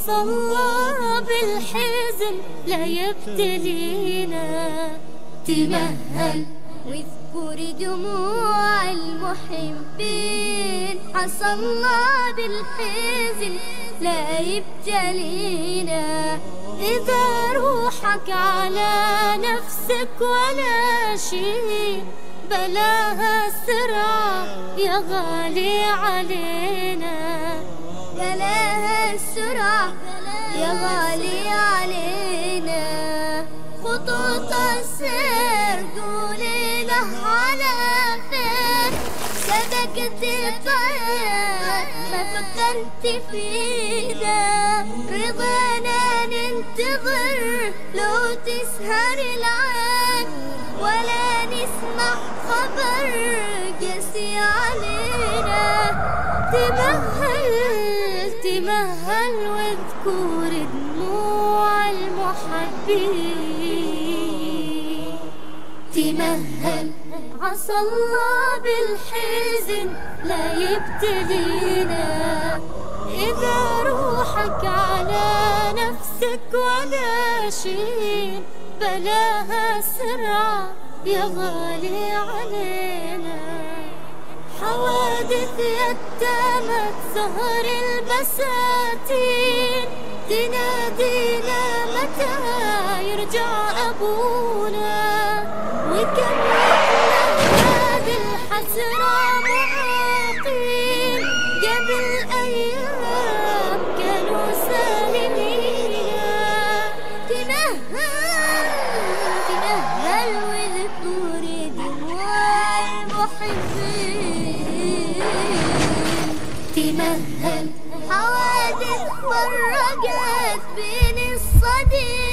عسى الله بالحزن لا يبتلينا. تمهل واذكر دموع المحبين، عسى الله بالحزن لا يبتلينا. إذا روحك على نفسك ولا شي، بلاها سرعة يا غالي علينا. بلاها السرعة يا غالي علينا. خطوط السير قولي له على خير، سبقت الطير ما فكرت فينا. رضانا ننتظر لو تسهر العين، ولا نسمع خبر قاسي علينا. تمهل تمهل واذكر دموع المحبين. تمهل عسى الله بالحزن لا يبتلينا. إذا روحك على نفسك ولا شي، بلاها سرعة يا غالي علينا. حوادث يتامت زهر البساتين، تنادينا متى يرجع أبونا. وكم هذه الحسرة معاقين، قبل أيام كانوا سالمين. تمهل واذكر دموع المحبين. تمهل حوادث فرقت بين الصديق